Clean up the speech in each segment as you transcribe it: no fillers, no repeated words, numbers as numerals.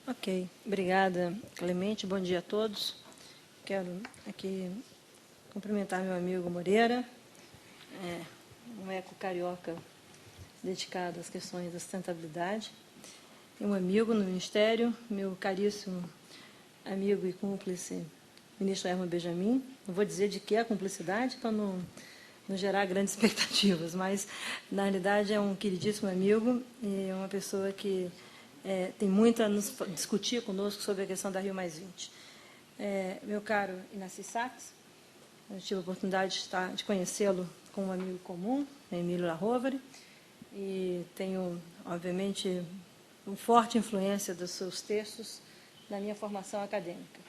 Ok, obrigada, Clemente. Bom dia a todos. Quero aqui cumprimentar meu amigo Moreira, um eco-carioca dedicado às questões da sustentabilidade, e um amigo no Ministério, meu caríssimo amigo e cúmplice, ministro Herman Benjamin. Não vou dizer de que é a cumplicidade para não gerar grandes expectativas, mas, na realidade, é um queridíssimo amigo e uma pessoa que tem muito a nos discutir conosco sobre a questão da Rio+20. Meu caro Inácio Sachs, eu tive a oportunidade de conhecê-lo com um amigo comum, Emílio Larovere, e tenho, obviamente, uma forte influência dos seus textos na minha formação acadêmica.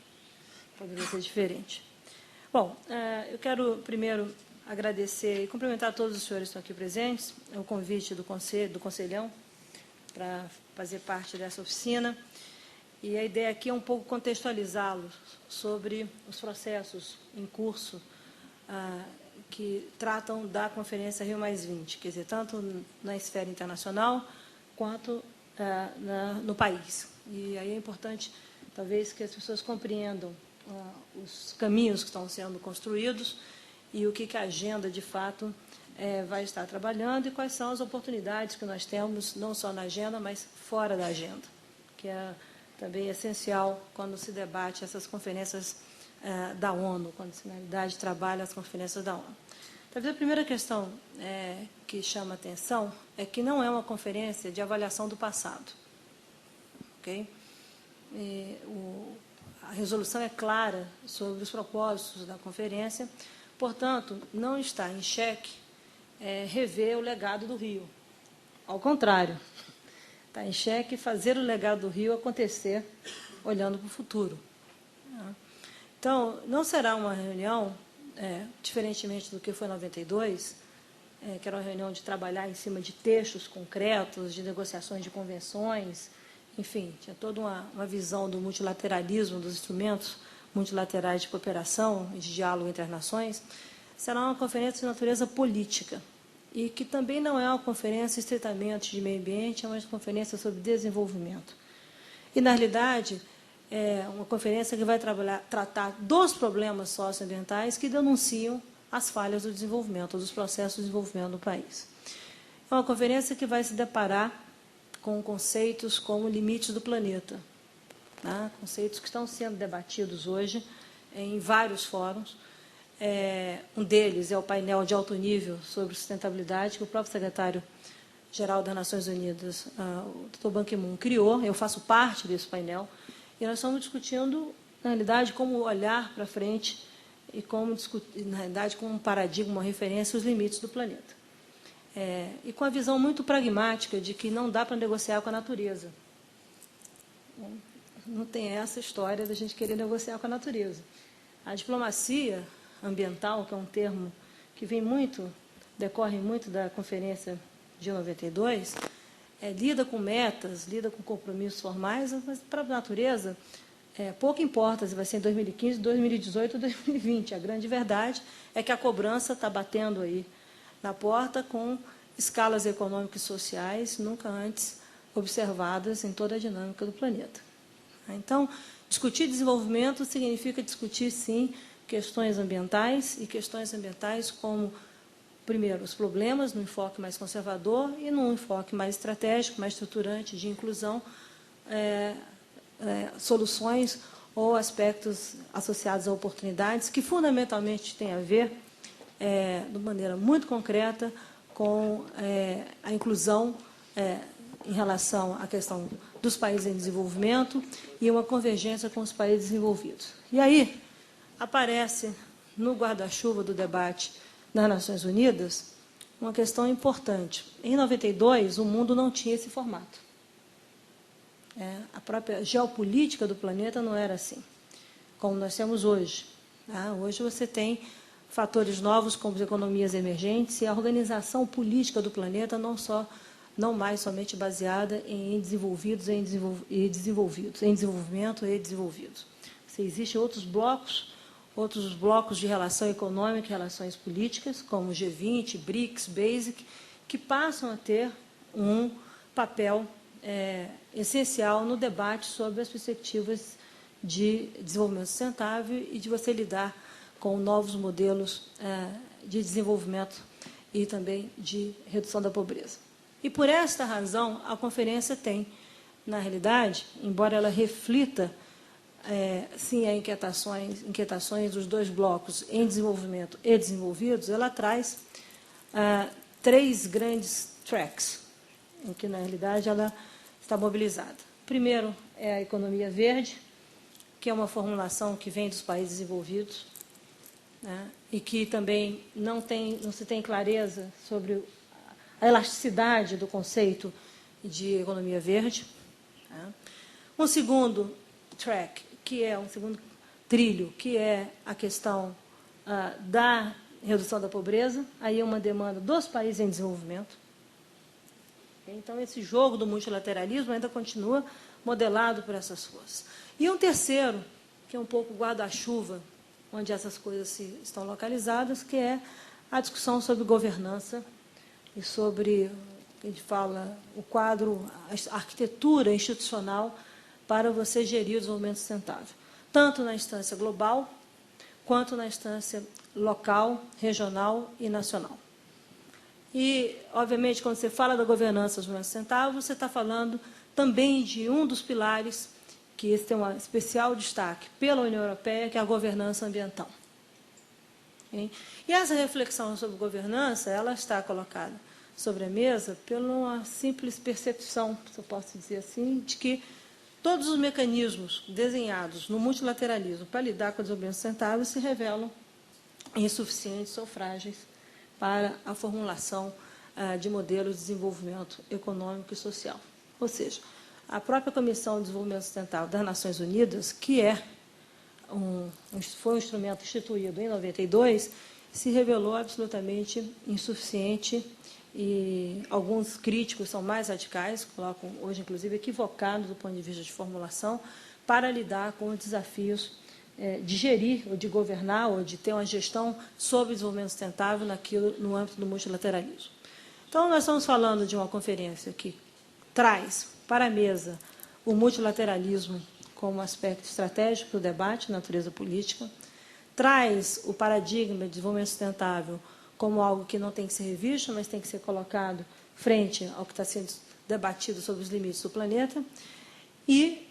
Poderia ser diferente. Bom, eu quero primeiro agradecer e cumprimentar todos os senhores que estão aqui presentes, o convite do Conselhão para fazer parte dessa oficina. E a ideia aqui é um pouco contextualizá-los sobre os processos em curso que tratam da Conferência Rio+20, quer dizer, tanto na esfera internacional quanto no país. E aí é importante, talvez, que as pessoas compreendam os caminhos que estão sendo construídos e o que a agenda, de fato, vai estar trabalhando e quais são as oportunidades que nós temos, não só na agenda, mas fora da agenda, que é também essencial quando se debate essas conferências da ONU, quando se, na realidade, trabalha as conferências da ONU. Talvez a primeira questão que chama a atenção é que não é uma conferência de avaliação do passado. Okay? A resolução é clara sobre os propósitos da conferência, portanto, não está em xeque rever o legado do Rio. Ao contrário, está em xeque fazer o legado do Rio acontecer olhando para o futuro. Então, não será uma reunião, diferentemente do que foi em 92, que era uma reunião de trabalhar em cima de textos concretos, de negociações de convenções, enfim, tinha toda uma visão do multilateralismo, dos instrumentos multilaterais de cooperação e de diálogo entre as nações. Será uma conferência de natureza política, e que também não é uma conferência estritamente de meio ambiente, é uma conferência sobre desenvolvimento. E, na realidade, é uma conferência que vai tratar dos problemas socioambientais que denunciam as falhas do desenvolvimento, dos processos de desenvolvimento do país. É uma conferência que vai se deparar com conceitos como limites do planeta, tá? Conceitos que estão sendo debatidos hoje em vários fóruns. Um deles é o painel de alto nível sobre sustentabilidade, que o próprio secretário-geral das Nações Unidas, o Dr. Ban Ki-moon, criou. Eu faço parte desse painel, e nós estamos discutindo, na realidade, como olhar para frente e como discutir, na realidade, como um paradigma, uma referência, os limites do planeta. E com a visão muito pragmática de que não dá para negociar com a natureza. Não tem essa história da gente querer negociar com a natureza. A diplomacia ambiental, que é um termo que decorre muito da Conferência de 92, lida com metas, lida com compromissos formais, mas para a natureza pouco importa se vai ser em 2015, 2018 ou 2020. A grande verdade é que a cobrança está batendo aí na porta com escalas econômicas e sociais nunca antes observadas em toda a dinâmica do planeta. Então, discutir desenvolvimento significa discutir, sim, questões ambientais, e questões ambientais como, primeiro, os problemas no enfoque mais conservador e num enfoque mais estratégico, mais estruturante, de inclusão, soluções ou aspectos associados a oportunidades que, fundamentalmente, têm a ver, de maneira muito concreta, com a inclusão em relação à questão dos países em desenvolvimento e uma convergência com os países desenvolvidos. E aí aparece, no guarda-chuva do debate das Nações Unidas, uma questão importante. Em 92, o mundo não tinha esse formato. A própria geopolítica do planeta não era assim, como nós temos hoje. Hoje você tem fatores novos como as economias emergentes e a organização política do planeta não mais somente baseada em desenvolvidos e desenvolvidos, em desenvolvimento e desenvolvidos. Existem outros blocos de relação econômica e relações políticas, como G20, BRICS, BASIC, que passam a ter um papel essencial no debate sobre as perspectivas de desenvolvimento sustentável e de você lidar com novos modelos de desenvolvimento e também de redução da pobreza. E, por esta razão, a conferência tem, na realidade, embora ela reflita, sim, as inquietações dos dois blocos em desenvolvimento e desenvolvidos, ela traz 3 grandes tracks, em que, na realidade, ela está mobilizada. Primeiro é a economia verde, que é uma formulação que vem dos países desenvolvidos, né, e que também não se tem clareza sobre a elasticidade do conceito de economia verde. Né. Um segundo track, que é um segundo trilho, que é a questão da redução da pobreza, aí é uma demanda dos países em desenvolvimento. Então, esse jogo do multilateralismo ainda continua modelado por essas forças. E um terceiro, que é um pouco guarda-chuva, onde essas coisas estão localizadas, que é a discussão sobre governança e sobre, a gente fala, o quadro, a arquitetura institucional para você gerir o desenvolvimento sustentável, tanto na instância global, quanto na instância local, regional e nacional. E, obviamente, quando você fala da governança do desenvolvimento sustentável, você está falando também de um dos pilares que esse tem um especial destaque pela União Europeia, que é a governança ambiental. Okay? E essa reflexão sobre governança, ela está colocada sobre a mesa pela uma simples percepção, se eu posso dizer assim, de que todos os mecanismos desenhados no multilateralismo para lidar com o desenvolvimento sustentável se revelam insuficientes ou frágeis para a formulação de modelos de desenvolvimento econômico e social. Ou seja, a própria Comissão de Desenvolvimento Sustentável das Nações Unidas, que foi um instrumento instituído em 92, se revelou absolutamente insuficiente e alguns críticos são mais radicais, colocam hoje, inclusive, equivocados do ponto de vista de formulação, para lidar com os desafios de gerir, ou de governar, ou de ter uma gestão sobre o desenvolvimento sustentável no âmbito do multilateralismo. Então, nós estamos falando de uma conferência que traz para a mesa o multilateralismo como aspecto estratégico do debate, natureza política, traz o paradigma de desenvolvimento sustentável como algo que não tem que ser revisto, mas tem que ser colocado frente ao que está sendo debatido sobre os limites do planeta, e,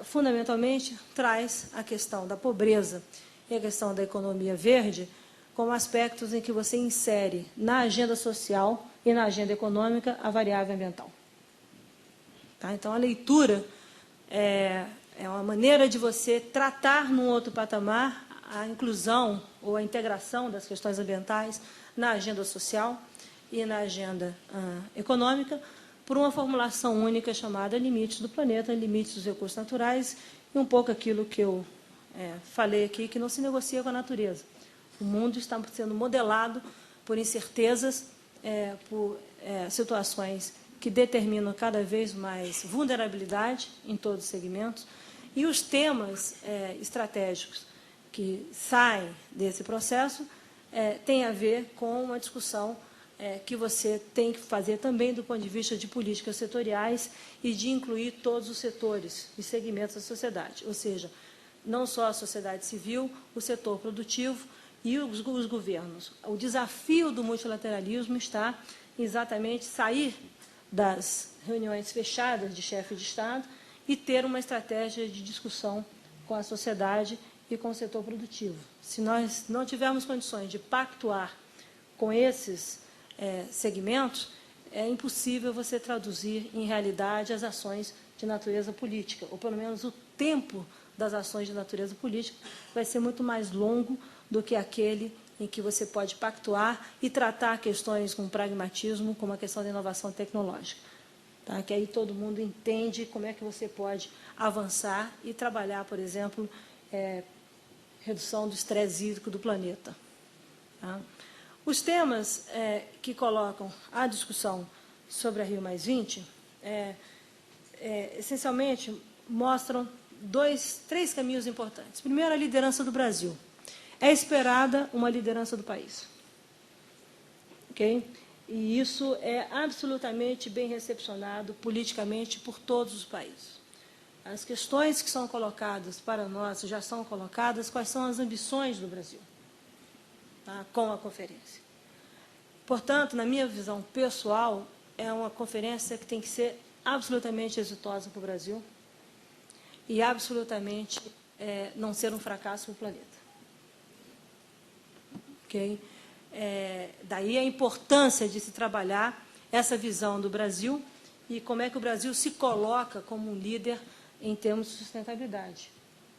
fundamentalmente, traz a questão da pobreza e a questão da economia verde como aspectos em que você insere na agenda social e na agenda econômica a variável ambiental. Tá? Então, a leitura é uma maneira de você tratar num outro patamar a inclusão ou a integração das questões ambientais na agenda social e na agenda econômica por uma formulação única chamada limites do planeta, limites dos recursos naturais e um pouco aquilo que eu falei aqui, que não se negocia com a natureza. O mundo está sendo modelado por incertezas, por situações que determinam cada vez mais vulnerabilidade em todos os segmentos, e os temas estratégicos que saem desse processo têm a ver com uma discussão que você tem que fazer também do ponto de vista de políticas setoriais e de incluir todos os setores e segmentos da sociedade, ou seja, não só a sociedade civil, o setor produtivo e os governos. O desafio do multilateralismo está exatamente sair das reuniões fechadas de chefe de Estado e ter uma estratégia de discussão com a sociedade e com o setor produtivo. Se nós não tivermos condições de pactuar com esses segmentos, é impossível você traduzir em realidade as ações de natureza política, ou pelo menos o tempo das ações de natureza política vai ser muito mais longo do que aquele em que você pode pactuar e tratar questões com pragmatismo, como a questão da inovação tecnológica. Tá? Que aí todo mundo entende como é que você pode avançar e trabalhar, por exemplo, redução do estresse hídrico do planeta. Tá? Os temas que colocam a discussão sobre a Rio+20, essencialmente, mostram três caminhos importantes. Primeiro, a liderança do Brasil. É esperada uma liderança do país. Okay? e isso é absolutamente bem recepcionado politicamente por todos os países. As questões que são colocadas para nós, já são colocadas, quais são as ambições do Brasil, tá, com a conferência. Portanto, na minha visão pessoal, é uma conferência que tem que ser absolutamente exitosa para o Brasil e absolutamente não ser um fracasso para o planeta. Okay? Daí a importância de se trabalhar essa visão do Brasil e como é que o Brasil se coloca como um líder em termos de sustentabilidade,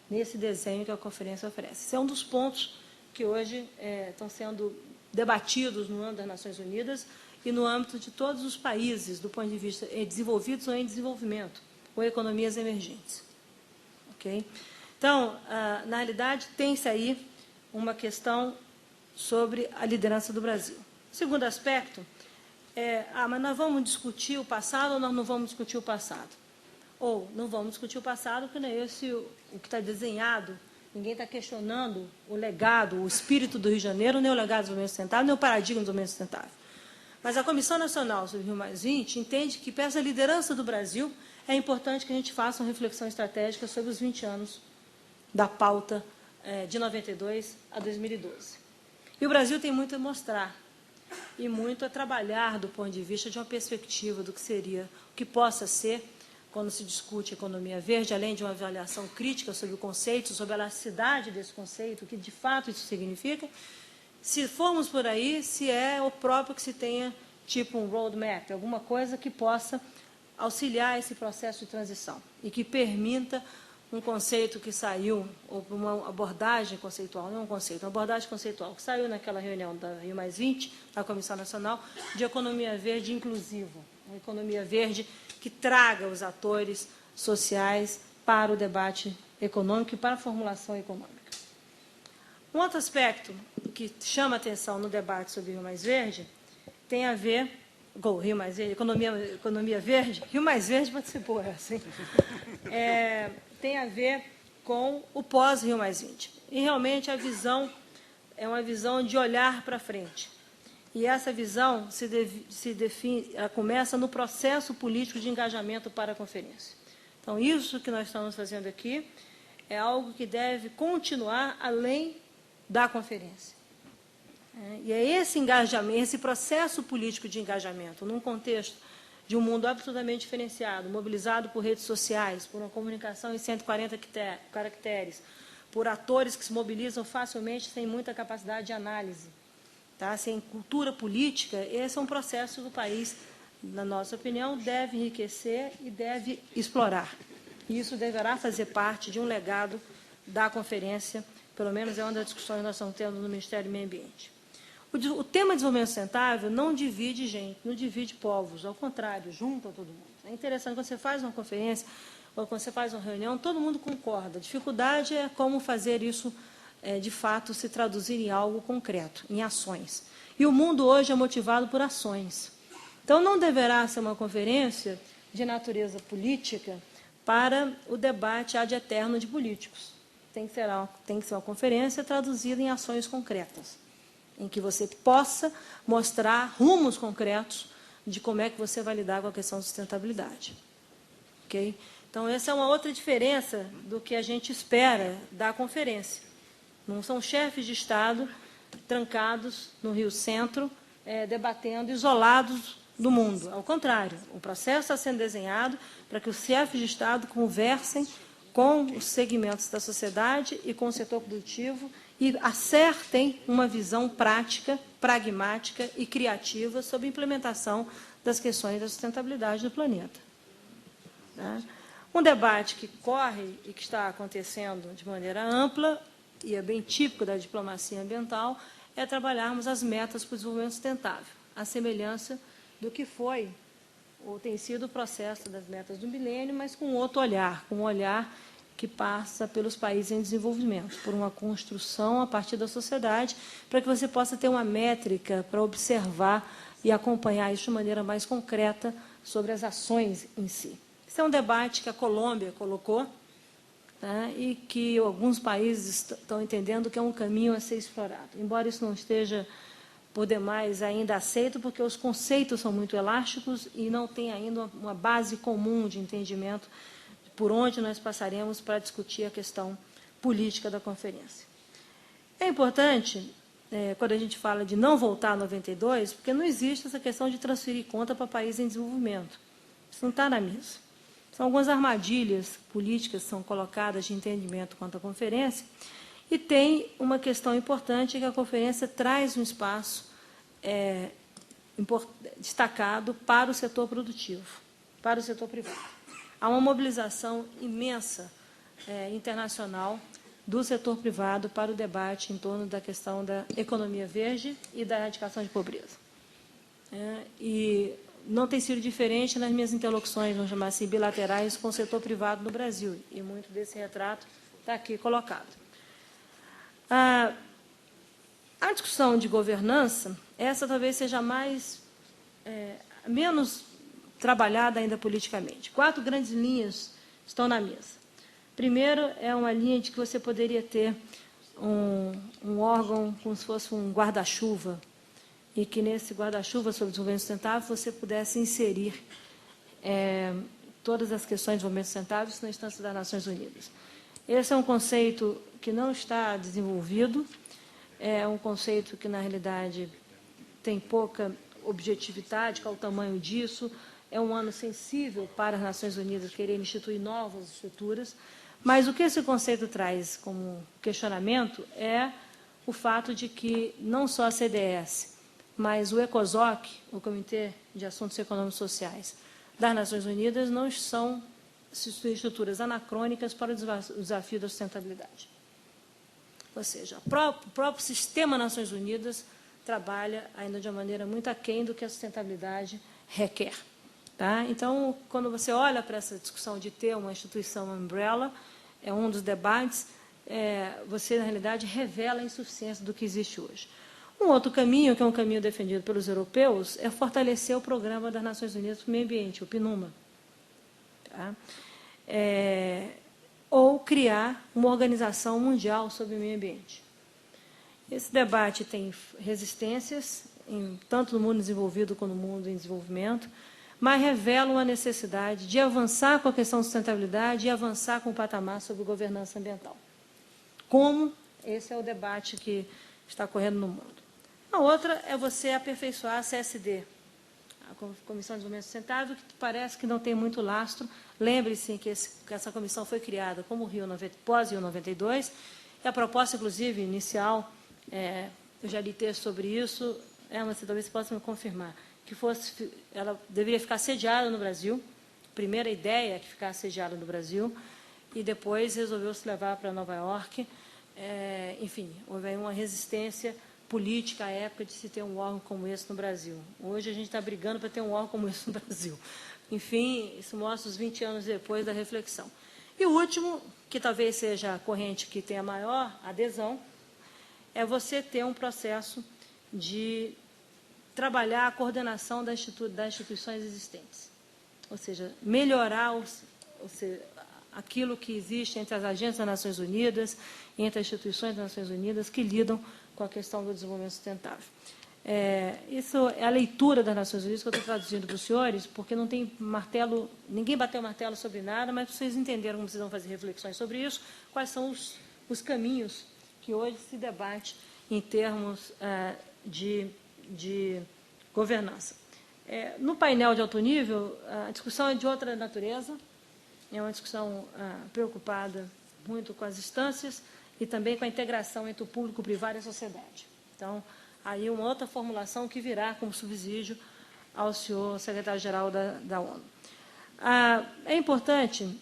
nesse desenho que a conferência oferece. Esse é um dos pontos que hoje estão sendo debatidos no âmbito das Nações Unidas e no âmbito de todos os países, do ponto de vista desenvolvidos ou em desenvolvimento, ou economias emergentes. Okay? Então, na realidade, tem-se aí uma questão sobre a liderança do Brasil. O segundo aspecto mas nós vamos discutir o passado ou nós não vamos discutir o passado? Ou não vamos discutir o passado, porque não é esse o que está desenhado. Ninguém está questionando o legado, o espírito do Rio de Janeiro, nem o legado do desenvolvimento sustentável, nem o paradigma do desenvolvimento sustentável. Mas a Comissão Nacional sobre Rio+20 entende que, para essa liderança do Brasil, é importante que a gente faça uma reflexão estratégica sobre os 20 anos da pauta de 92 a 2012. E o Brasil tem muito a mostrar e muito a trabalhar do ponto de vista de uma perspectiva do que seria, o que possa ser, quando se discute economia verde, além de uma avaliação crítica sobre o conceito, sobre a elasticidade desse conceito, o que de fato isso significa, se formos por aí, se é o próprio que se tenha, tipo um roadmap, alguma coisa que possa auxiliar esse processo de transição e que permita um conceito que saiu, ou uma abordagem conceitual, não um conceito, uma abordagem conceitual que saiu naquela reunião da Rio+20, da Comissão Nacional, de economia verde inclusiva, uma economia verde que traga os atores sociais para o debate econômico e para a formulação econômica. Um outro aspecto que chama atenção no debate sobre Rio Mais Verde tem a ver com Rio Mais Verde, economia verde, Rio Mais Verde participou, assim, tem a ver com o pós-Rio +20. E realmente a visão é uma visão de olhar para frente. E essa visão se define, ela começa no processo político de engajamento para a conferência. Então, isso que nós estamos fazendo aqui é algo que deve continuar além da conferência. E é esse engajamento, esse processo político de engajamento, num contexto de um mundo absolutamente diferenciado, mobilizado por redes sociais, por uma comunicação em 140 caracteres, por atores que se mobilizam facilmente sem muita capacidade de análise, tá? Sem cultura política, esse é um processo que o país, na nossa opinião, deve enriquecer e deve explorar. E isso deverá fazer parte de um legado da conferência, pelo menos é uma das discussões que nós estamos tendo no Ministério do Meio Ambiente. O tema de desenvolvimento sustentável não divide gente, não divide povos, ao contrário, junta todo mundo. É interessante, quando você faz uma conferência, ou quando você faz uma reunião, todo mundo concorda. A dificuldade é como fazer isso, de fato, se traduzir em algo concreto, em ações. E o mundo hoje é motivado por ações. Então, não deverá ser uma conferência de natureza política para o debate ad eterno de políticos. Tem que ser uma conferência traduzida em ações concretas, em que você possa mostrar rumos concretos de como é que você vai lidar com a questão de sustentabilidade. Okay? Então, essa é uma outra diferença do que a gente espera da conferência. Não são chefes de Estado trancados no Rio Centro, debatendo, isolados do mundo. Ao contrário, o processo está sendo desenhado para que os chefes de Estado conversem com os segmentos da sociedade e com o setor produtivo e acertem uma visão prática, pragmática e criativa sobre a implementação das questões da sustentabilidade do planeta. Tá? Um debate que corre e que está acontecendo de maneira ampla, e é bem típico da diplomacia ambiental, é trabalharmos as metas para o desenvolvimento sustentável, a semelhança do que foi ou tem sido o processo das metas do milênio, mas com outro olhar, com um olhar que passa pelos países em desenvolvimento, por uma construção a partir da sociedade, para que você possa ter uma métrica para observar e acompanhar isso de maneira mais concreta sobre as ações em si. Esse é um debate que a Colômbia colocou, tá? E que alguns países estão entendendo que é um caminho a ser explorado. Embora isso não esteja por demais, ainda aceito, porque os conceitos são muito elásticos e não tem ainda uma base comum de entendimento por onde nós passaremos para discutir a questão política da conferência. É importante, quando a gente fala de não voltar a 92, porque não existe essa questão de transferir conta para países em desenvolvimento. Isso não está na mesa. São algumas armadilhas políticas que são colocadas de entendimento quanto à conferência, e tem uma questão importante, que a conferência traz um espaço destacado para o setor produtivo, para o setor privado. Há uma mobilização imensa internacional do setor privado para o debate em torno da questão da economia verde e da erradicação de pobreza. E não tem sido diferente nas minhas interlocuções, vamos chamar assim, bilaterais com o setor privado no Brasil, e muito desse retrato está aqui colocado. A discussão de governança, essa talvez seja menos trabalhada ainda politicamente. 4 grandes linhas estão na mesa. Primeiro, é uma linha de que você poderia ter um órgão como se fosse um guarda-chuva, e que nesse guarda-chuva sobre desenvolvimento sustentável você pudesse inserir todas as questões de desenvolvimento sustentável na instância das Nações Unidas. Esse é um conceito que não está desenvolvido, é um conceito que, na realidade, tem pouca objetividade, qual o tamanho disso, é um ano sensível para as Nações Unidas querer instituir novas estruturas, mas o que esse conceito traz como questionamento é o fato de que não só a CDS, mas o ECOSOC, o Comitê de Assuntos Econômicos e Sociais das Nações Unidas, não são estruturas anacrônicas para o desafio da sustentabilidade. Ou seja, o próprio sistema Nações Unidas trabalha ainda de uma maneira muito aquém do que a sustentabilidade requer. Tá? Então, quando você olha para essa discussão de ter uma instituição umbrella, é um dos debates, você, na realidade, revela a insuficiência do que existe hoje. Um outro caminho, que é um caminho defendido pelos europeus, é fortalecer o Programa das Nações Unidas para o Meio Ambiente, o PNUMA. Tá? Ou criar uma organização mundial sobre o meio ambiente. Esse debate tem resistências, tanto no mundo desenvolvido quanto no mundo em desenvolvimento, mas revela uma necessidade de avançar com a questão da sustentabilidade e avançar com o patamar sobre governança ambiental. Como esse é o debate que está correndo no mundo. A outra é você aperfeiçoar a CSD, a Comissão de Desenvolvimento Sustentável, que parece que não tem muito lastro. Lembre-se que essa comissão foi criada como pós-Rio 92, e a proposta, inclusive, inicial, eu já li texto sobre isso, mas talvez você possa me confirmar, que ela deveria ficar sediada no Brasil, primeira ideia é que ficasse sediada no Brasil, e depois resolveu-se levar para Nova York. Enfim, houve aí uma resistência política à época de se ter um órgão como esse no Brasil. Hoje a gente está brigando para ter um órgão como esse no Brasil. Enfim, isso mostra os 20 anos depois da reflexão. E o último, que talvez seja a corrente que tenha maior adesão, é você ter um processo de trabalhar a coordenação das instituições existentes. Ou seja, melhorar aquilo que existe entre as agências das Nações Unidas, entre as instituições das Nações Unidas que lidam com a questão do desenvolvimento sustentável. Isso é a leitura das Nações Unidas que eu estou traduzindo para os senhores, porque não tem martelo, ninguém bateu martelo sobre nada, mas vocês entenderam como vocês vão fazer reflexões sobre isso, quais são os caminhos que hoje se debate em termos de governança. No painel de alto nível, a discussão é de outra natureza, é uma discussão preocupada muito com as instâncias e também com a integração entre o público, o privado e a sociedade. Então, aí uma outra formulação que virá como subsídio ao senhor secretário-geral da ONU. É importante...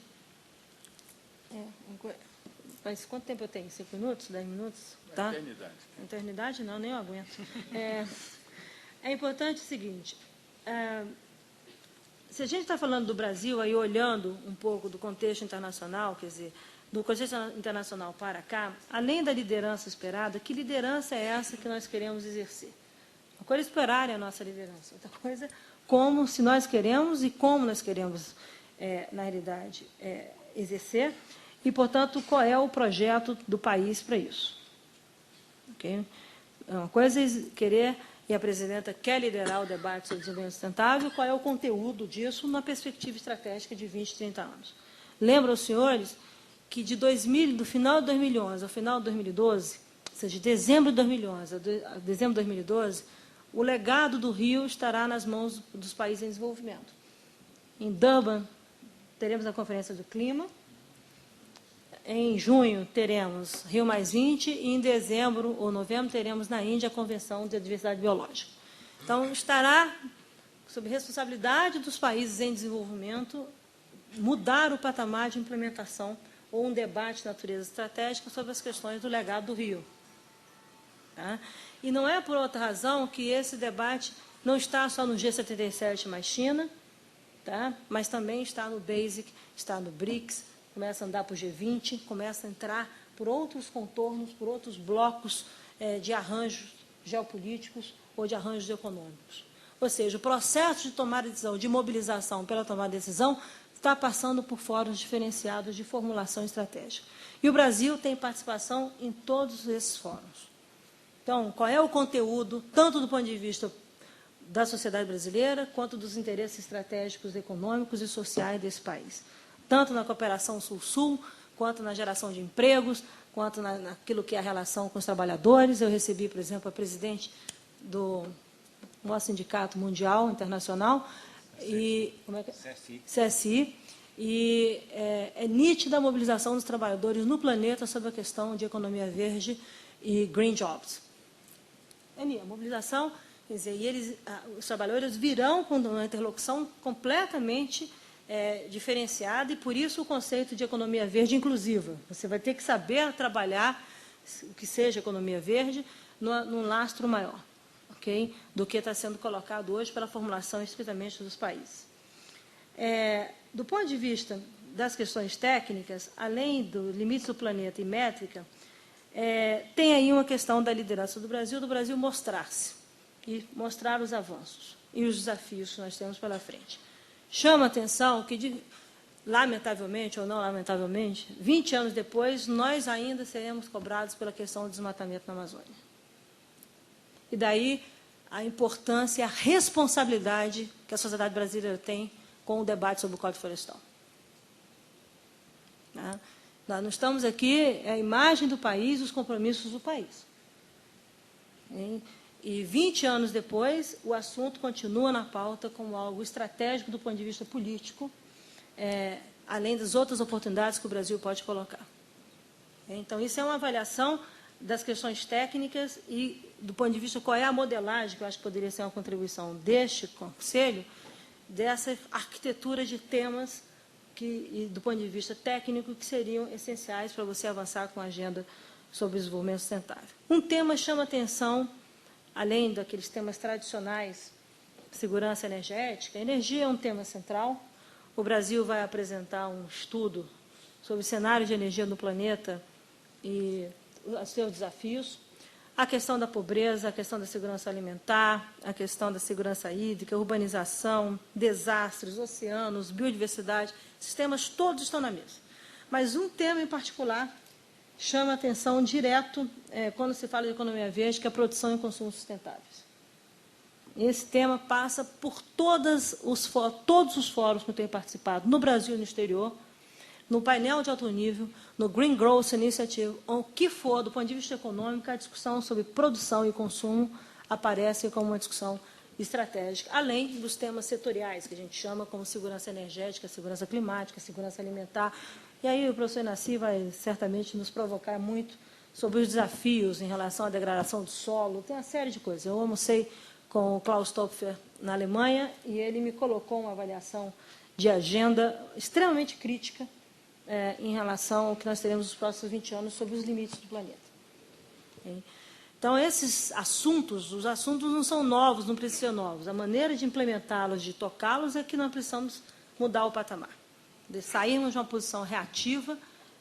Mas quanto tempo eu tenho? 5 minutos? 10 minutos? Tá? Eternidade. Eternidade? Não, nem eu aguento. É importante o seguinte, se a gente está falando do Brasil, aí olhando um pouco do contexto internacional, quer dizer, do contexto internacional para cá, além da liderança esperada, que liderança é essa que nós queremos exercer? Uma coisa é esperar é a nossa liderança, outra coisa é como, se nós queremos e como nós queremos, na realidade, exercer, e, portanto, qual é o projeto do país para isso. Okay? Uma coisa é querer e a presidenta quer liderar o debate sobre desenvolvimento sustentável, qual é o conteúdo disso na perspectiva estratégica de 20, 30 anos. Lembro aos senhores que do final de 2011 ao final de 2012, ou seja, de dezembro de 2011 a dezembro de 2012, o legado do Rio estará nas mãos dos países em desenvolvimento. Em Durban, teremos a Conferência do Clima. Em junho, teremos Rio+20 e em dezembro ou novembro teremos na Índia a Convenção de Diversidade Biológica. Então, estará sob responsabilidade dos países em desenvolvimento mudar o patamar de implementação ou um debate de natureza estratégica sobre as questões do legado do Rio. Tá? E não é por outra razão que esse debate não está só no G77 mais China, tá? Mas também está no BASIC, está no BRICS, começa a andar para o G20, começa a entrar por outros contornos, por outros blocos de arranjos geopolíticos ou de arranjos econômicos. Ou seja, o processo de tomar decisão, de mobilização pela tomada de decisão, está passando por fóruns diferenciados de formulação estratégica. E o Brasil tem participação em todos esses fóruns. Então, qual é o conteúdo, tanto do ponto de vista da sociedade brasileira, quanto dos interesses estratégicos, econômicos e sociais desse país? Tanto na cooperação Sul-Sul, quanto na geração de empregos, quanto naquilo que é a relação com os trabalhadores. Eu recebi, por exemplo, a presidente do nosso sindicato mundial, internacional, e como é que CSI, e é nítida a mobilização dos trabalhadores no planeta sobre a questão de economia verde e green jobs. É a mobilização, quer dizer, e os trabalhadores virão com uma interlocução completamente diferenciada, e por isso o conceito de economia verde inclusiva. Você vai ter que saber trabalhar o que seja economia verde num lastro maior, okay, do que está sendo colocado hoje pela formulação estritamente dos países. Do ponto de vista das questões técnicas, além do limite do planeta e métrica, tem aí uma questão da liderança do Brasil mostrar-se e mostrar os avanços e os desafios que nós temos pela frente. Chama a atenção que, lamentavelmente ou não lamentavelmente, 20 anos depois, nós ainda seremos cobrados pela questão do desmatamento na Amazônia. E daí a importância e a responsabilidade que a sociedade brasileira tem com o debate sobre o Código Florestal. Nós não estamos aqui, é a imagem do país, os compromissos do país. E 20 anos depois, o assunto continua na pauta como algo estratégico do ponto de vista político, além das outras oportunidades que o Brasil pode colocar. Então, isso é uma avaliação das questões técnicas e, do ponto de vista, qual é a modelagem, que eu acho que poderia ser uma contribuição deste Conselho, dessa arquitetura de temas e do ponto de vista técnico, que seriam essenciais para você avançar com a agenda sobre o desenvolvimento sustentável. Um tema chama atenção, além daqueles temas tradicionais, segurança energética. A energia é um tema central. O Brasil vai apresentar um estudo sobre o cenário de energia no planeta e os seus desafios. A questão da pobreza, a questão da segurança alimentar, a questão da segurança hídrica, urbanização, desastres, oceanos, biodiversidade, esses temas todos estão na mesa. Mas um tema em particular chama atenção direto quando se fala de economia verde, que é a produção e consumo sustentáveis. Esse tema passa por todos os fóruns que eu tenho participado, no Brasil e no exterior, no painel de alto nível, no Green Growth Initiative, o que for, do ponto de vista econômico, a discussão sobre produção e consumo aparece como uma discussão estratégica, além dos temas setoriais, que a gente chama como segurança energética, segurança climática, segurança alimentar. E aí o professor Inaci vai certamente nos provocar muito sobre os desafios em relação à degradação do solo, tem uma série de coisas. Eu almocei com o Klaus Topfer na Alemanha e ele me colocou uma avaliação de agenda extremamente crítica em relação ao que nós teremos nos próximos 20 anos sobre os limites do planeta. Então, esses assuntos, os assuntos não são novos, não precisam ser novos. A maneira de implementá-los, de tocá-los, é que nós precisamos mudar o patamar. De sairmos de uma posição reativa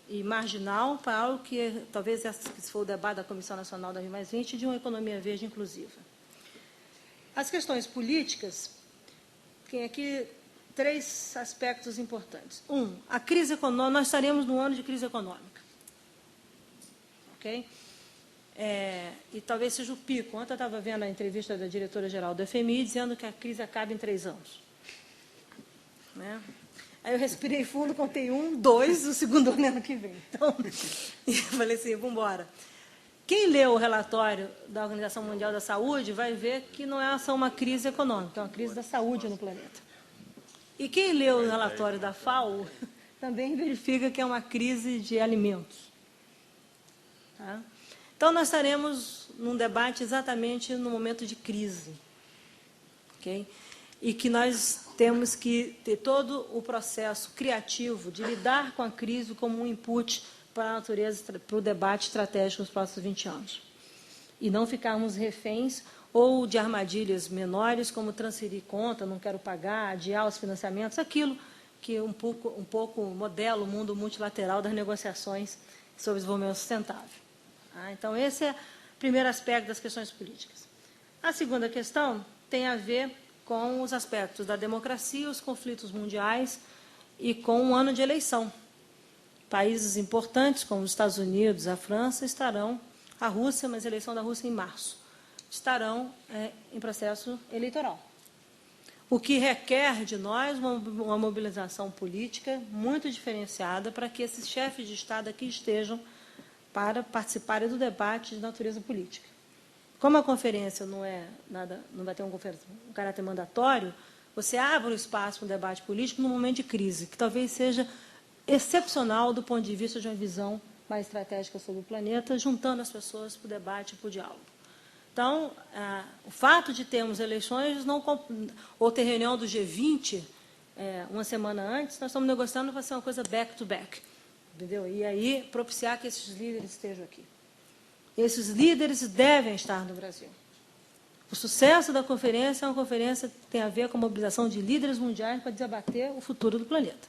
e marginal para algo que, talvez, se for o debate da Comissão Nacional da Rio+20, de uma economia verde inclusiva. As questões políticas, tem aqui 3 aspectos importantes. A crise econômica, nós estaremos num ano de crise econômica. Ok? e talvez seja o pico. Ontem eu estava vendo a entrevista da diretora-geral do FMI dizendo que a crise acaba em 3 anos. Né? Aí eu respirei fundo, contei 1, 2, o segundo ano que vem. Então, e eu falei assim, vamos embora. Quem leu o relatório da Organização Mundial da Saúde vai ver que não é só uma crise econômica, é uma crise da saúde no planeta. E quem leu o relatório da FAO também verifica que é uma crise de alimentos. Tá? Então, nós estaremos num debate exatamente no momento de crise. Okay? E que nós temos que ter todo o processo criativo de lidar com a crise como um input para a natureza, para o debate estratégico nos próximos 20 anos. E não ficarmos reféns ou de armadilhas menores, como transferir conta, não quero pagar, adiar os financiamentos, aquilo que um pouco modela o mundo multilateral das negociações sobre desenvolvimento sustentável. Então, esse é o primeiro aspecto das questões políticas. A segunda questão tem a ver com os aspectos da democracia, os conflitos mundiais e com um ano de eleição. Países importantes, como os Estados Unidos, a França, estarão, a Rússia, mas a eleição da Rússia em março, estarão em processo eleitoral. O que requer de nós uma mobilização política muito diferenciada para que esses chefes de Estado aqui estejam para participarem do debate de natureza política. Como a conferência não vai ter um caráter mandatório, você abre o espaço para um debate político num momento de crise, que talvez seja excepcional do ponto de vista de uma visão mais estratégica sobre o planeta, juntando as pessoas para o debate e para o diálogo. Então, o fato de termos eleições, ou ter reunião do G20 uma semana antes, nós estamos negociando para ser uma coisa back-to-back. Entendeu? E aí, propiciar que esses líderes estejam aqui. Esses líderes devem estar no Brasil. O sucesso da conferência é uma conferência que tem a ver com a mobilização de líderes mundiais para debater o futuro do planeta.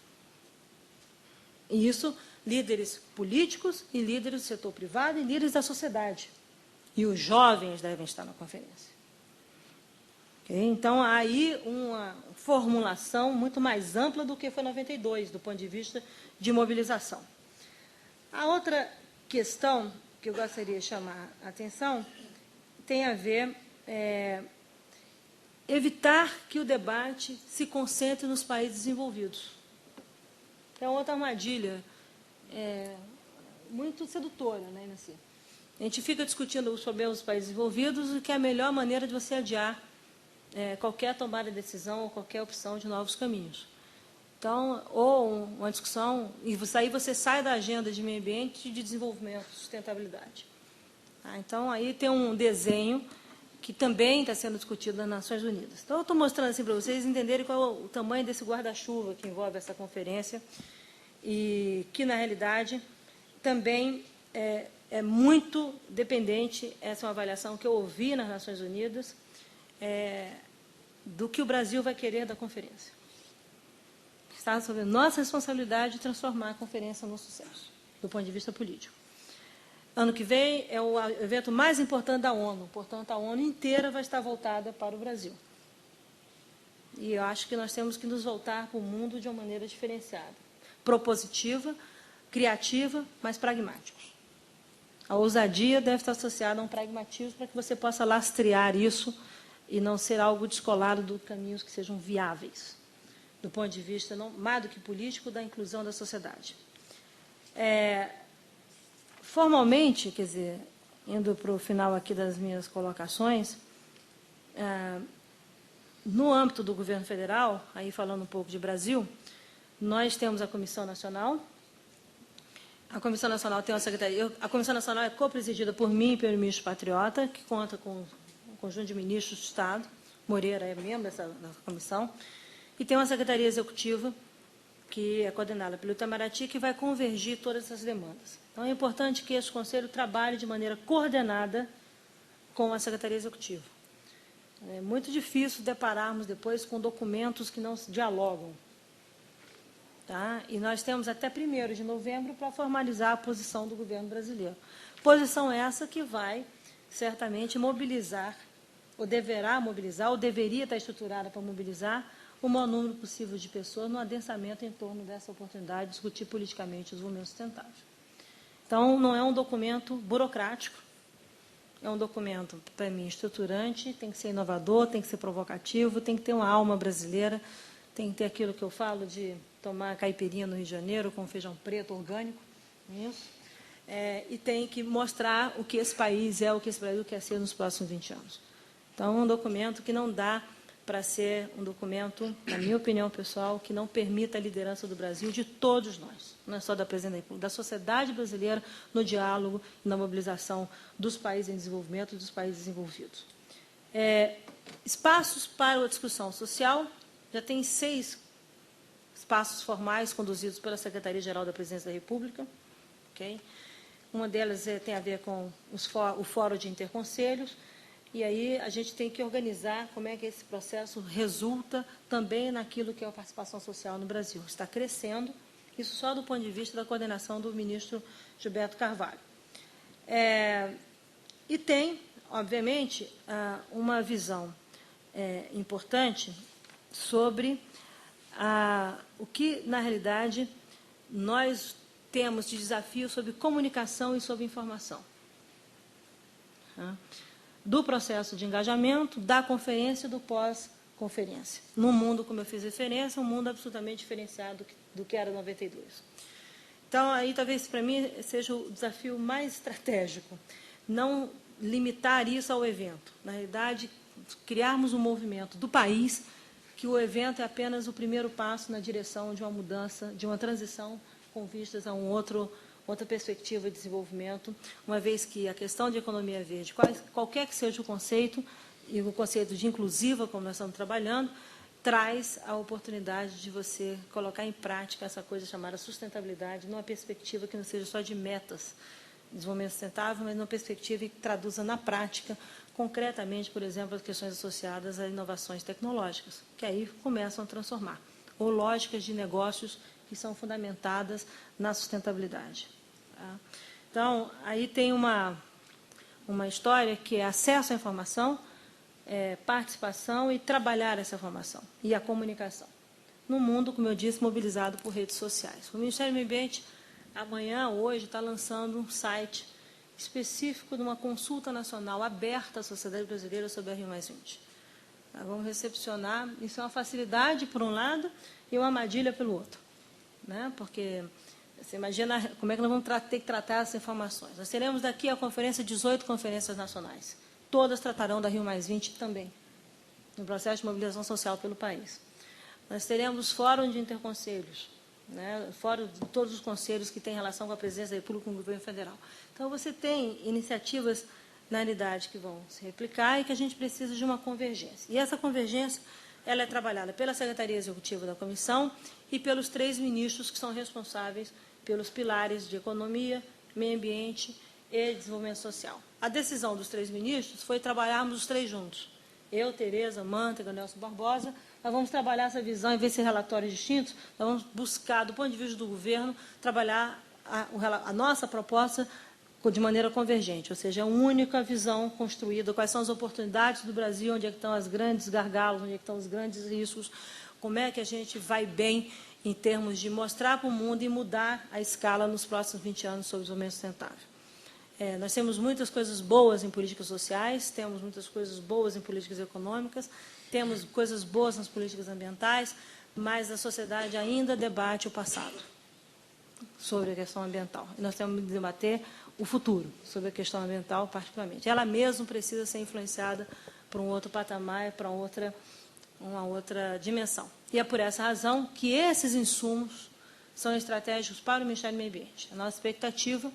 E isso, líderes políticos e líderes do setor privado e líderes da sociedade. E os jovens devem estar na conferência. Okay? Então, há aí uma formulação muito mais ampla do que foi em 92, do ponto de vista de mobilização. A outra questão que eu gostaria de chamar a atenção tem a ver evitar que o debate se concentre nos países desenvolvidos. É outra armadilha muito sedutora, né, Inacy? A gente fica discutindo os problemas dos países desenvolvidos e que é a melhor maneira de você adiar qualquer tomada de decisão ou qualquer opção de novos caminhos. Então, ou uma discussão, e aí você sai da agenda de meio ambiente e de desenvolvimento, sustentabilidade. Então, aí tem um desenho que também está sendo discutido nas Nações Unidas. Então, eu estou mostrando assim para vocês entenderem qual é o tamanho desse guarda-chuva que envolve essa conferência e que, na realidade, também é muito dependente, essa é uma avaliação que eu ouvi nas Nações Unidas, do que o Brasil vai querer da conferência. Está sobre nossa responsabilidade de transformar a conferência num sucesso, do ponto de vista político. Ano que vem é o evento mais importante da ONU, portanto, a ONU inteira vai estar voltada para o Brasil. E eu acho que nós temos que nos voltar para o mundo de uma maneira diferenciada, propositiva, criativa, mas pragmática. A ousadia deve estar associada a um pragmatismo para que você possa lastrear isso e não ser algo descolado de caminhos que sejam viáveis, do ponto de vista, não, mais do que político, da inclusão da sociedade. Formalmente, quer dizer, indo para o final aqui das minhas colocações, no âmbito do governo federal, aí falando um pouco de Brasil, nós temos a Comissão Nacional. A Comissão Nacional tem uma secretaria. A Comissão Nacional é co-presidida por mim e pelo ministro Patriota, que conta com um conjunto de ministros do Estado. Moreira é membro dessa comissão. E tem uma secretaria executiva, que é coordenada pelo Itamaraty, que vai convergir todas essas demandas. Então, é importante que esse conselho trabalhe de maneira coordenada com a secretaria executiva. É muito difícil depararmos depois com documentos que não se dialogam. Tá? E nós temos até 1º de novembro para formalizar a posição do governo brasileiro. Posição essa que vai, certamente, mobilizar, ou deverá mobilizar, ou deveria estar estruturada para mobilizar, o maior número possível de pessoas no adensamento em torno dessa oportunidade de discutir politicamente o desenvolvimento sustentável. Então, não é um documento burocrático, é um documento, para mim, estruturante, tem que ser inovador, tem que ser provocativo, tem que ter uma alma brasileira, tem que ter aquilo que eu falo de tomar caipirinha no Rio de Janeiro com feijão preto orgânico, isso. E tem que mostrar o que esse país é, o que esse Brasil quer ser nos próximos 20 anos. Então, é um documento que não dá para ser um documento, na minha opinião pessoal, que não permita a liderança do Brasil, de todos nós, não é só da Presidente da República, da sociedade brasileira, no diálogo e na mobilização dos países em desenvolvimento e dos países desenvolvidos. Espaços para a discussão social, já tem 6 espaços formais conduzidos pela Secretaria-Geral da Presidência da República. Okay? Uma delas tem a ver com o Fórum de Interconselhos, e aí a gente tem que organizar como é que esse processo resulta também naquilo que é a participação social no Brasil. Está crescendo, isso só do ponto de vista da coordenação do ministro Gilberto Carvalho. E tem, obviamente, uma visão importante sobre o que, na realidade, nós temos de desafio sobre comunicação e sobre informação. Do processo de engajamento, da conferência e do pós-conferência. Num mundo, como eu fiz referência, um mundo absolutamente diferenciado do que era 92. Então, aí talvez para mim seja o desafio mais estratégico, não limitar isso ao evento. Na realidade, criarmos um movimento do país, que o evento é apenas o primeiro passo na direção de uma mudança, de uma transição com vistas a outra perspectiva de desenvolvimento, uma vez que a questão de economia verde, qualquer que seja o conceito, e o conceito de inclusiva, como nós estamos trabalhando, traz a oportunidade de você colocar em prática essa coisa chamada sustentabilidade, numa perspectiva que não seja só de metas de desenvolvimento sustentável, mas numa perspectiva que traduza na prática, concretamente, por exemplo, as questões associadas a inovações tecnológicas, que aí começam a transformar, ou lógicas de negócios que são fundamentadas na sustentabilidade. Tá? Então, aí tem uma história que é acesso à informação, participação e trabalhar essa informação, e a comunicação. No mundo, como eu disse, mobilizado por redes sociais. O Ministério do Meio Ambiente, amanhã, hoje, está lançando um site específico de uma consulta nacional aberta à sociedade brasileira sobre a Rio+20. Tá? Vamos recepcionar, isso é uma facilidade, por um lado, e uma armadilha pelo outro. Né? Porque você imagina como é que nós vamos ter que tratar essas informações. Nós teremos daqui a conferência 18 conferências nacionais. Todas tratarão da Rio+20 também, no processo de mobilização social pelo país. Nós teremos fórum de interconselhos, né? Fórum de todos os conselhos que têm relação com a presidência da República e com o governo federal. Então, você tem iniciativas, na realidade, que vão se replicar e que a gente precisa de uma convergência. E essa convergência ela é trabalhada pela Secretaria Executiva da Comissão e pelos 3 ministros que são responsáveis pelos pilares de economia, meio ambiente e desenvolvimento social. A decisão dos 3 ministros foi trabalharmos os 3 juntos. Eu, Tereza, Mantega, Nelson Barbosa, nós vamos trabalhar essa visão, em vez de ser relatórios distintos, nós vamos buscar, do ponto de vista do governo, trabalhar a nossa proposta de maneira convergente, ou seja, uma única visão construída, quais são as oportunidades do Brasil, onde é que estão as grandes gargalos, onde é que estão os grandes riscos, como é que a gente vai bem em termos de mostrar para o mundo e mudar a escala nos próximos 20 anos sobre o desenvolvimento sustentável. Nós temos muitas coisas boas em políticas sociais, temos muitas coisas boas em políticas econômicas, temos coisas boas nas políticas ambientais, mas a sociedade ainda debate o passado sobre a questão ambiental. E nós temos que debater o futuro sobre a questão ambiental, particularmente. Ela mesma precisa ser influenciada para um outro patamar, para uma outra dimensão. E é por essa razão que esses insumos são estratégicos para o Ministério do Meio Ambiente. A nossa expectativa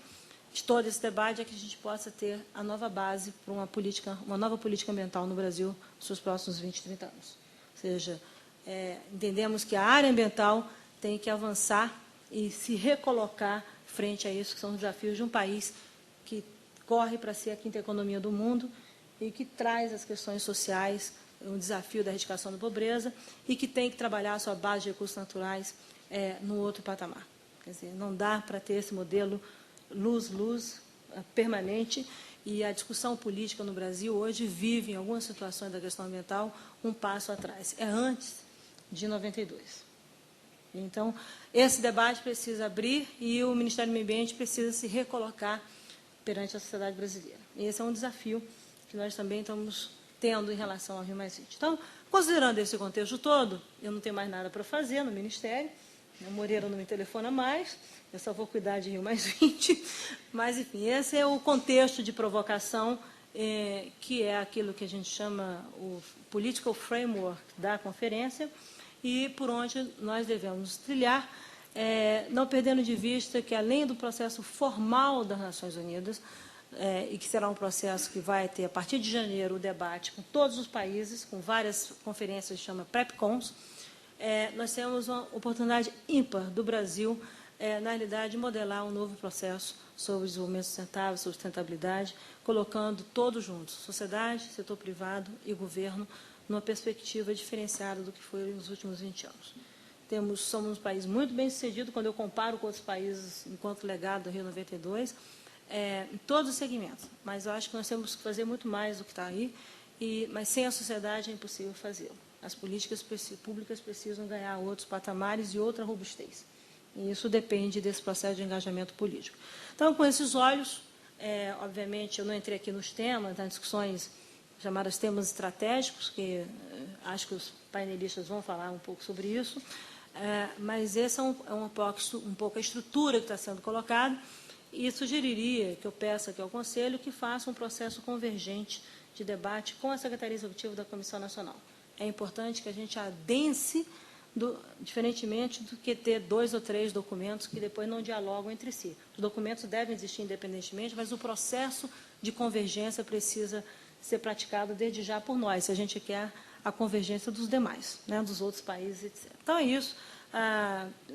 de todo esse debate é que a gente possa ter a nova base para uma nova política ambiental no Brasil nos seus próximos 20, 30 anos. Ou seja, entendemos que a área ambiental tem que avançar e se recolocar frente a isso, que são os desafios de um país que corre para ser a 5ª economia do mundo e que traz as questões sociais, o desafio da erradicação da pobreza e que tem que trabalhar a sua base de recursos naturais no outro patamar. Quer dizer, não dá para ter esse modelo luz, permanente, e a discussão política no Brasil hoje vive, em algumas situações da questão ambiental, um passo atrás. É antes de 92. Então, esse debate precisa abrir e o Ministério do Meio Ambiente precisa se recolocar perante a sociedade brasileira. E esse é um desafio que nós também estamos tendo em relação ao Rio+20. Então, considerando esse contexto todo, eu não tenho mais nada para fazer no Ministério, o Moreira não me telefona mais, eu só vou cuidar de Rio+20, mas, enfim, esse é o contexto de provocação, que é aquilo que a gente chama o political framework da conferência, e por onde nós devemos trilhar, não perdendo de vista que, além do processo formal das Nações Unidas, e que será um processo que vai ter, a partir de janeiro, o debate com todos os países, com várias conferências, chama PrepCons, nós temos uma oportunidade ímpar do Brasil, na realidade, de modelar um novo processo sobre desenvolvimento sustentável, sustentabilidade, colocando todos juntos, sociedade, setor privado e governo, numa perspectiva diferenciada do que foi nos últimos 20 anos. Somos um país muito bem-sucedido, quando eu comparo com outros países, enquanto legado do Rio 92, em todos os segmentos. Mas eu acho que nós temos que fazer muito mais do que está aí, mas sem a sociedade é impossível fazê-lo. As políticas públicas precisam ganhar outros patamares e outra robustez. E isso depende desse processo de engajamento político. Então, com esses olhos, obviamente, eu não entrei aqui nos temas, nas discussões chamadas temas estratégicos, que acho que os painelistas vão falar um pouco sobre isso, mas esse é um pouco a estrutura que está sendo colocada, e sugeriria que eu peça aqui ao Conselho que faça um processo convergente de debate com a Secretaria Executiva da Comissão Nacional. É importante que a gente adense, diferentemente do que ter 2 ou 3 documentos que depois não dialogam entre si. Os documentos devem existir independentemente, mas o processo de convergência precisa ser praticado desde já por nós, se a gente quer a convergência dos demais, né, dos outros países, etc. Então, é isso.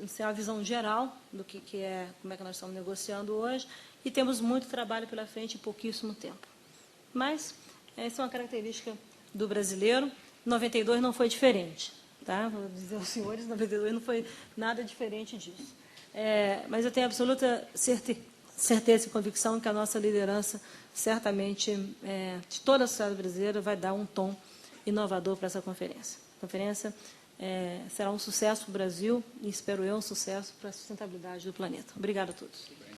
Essa é a visão geral do que é, como é que nós estamos negociando hoje, e temos muito trabalho pela frente em pouquíssimo tempo. Mas essa é uma característica do brasileiro. 92 não foi diferente, tá? Vou dizer aos senhores, 92 não foi nada diferente disso. Mas eu tenho absoluta certeza e convicção que a nossa liderança, certamente, de toda a sociedade brasileira, vai dar um tom inovador para essa conferência. A conferência será um sucesso para o Brasil e, espero eu, um sucesso para a sustentabilidade do planeta. Obrigada a todos.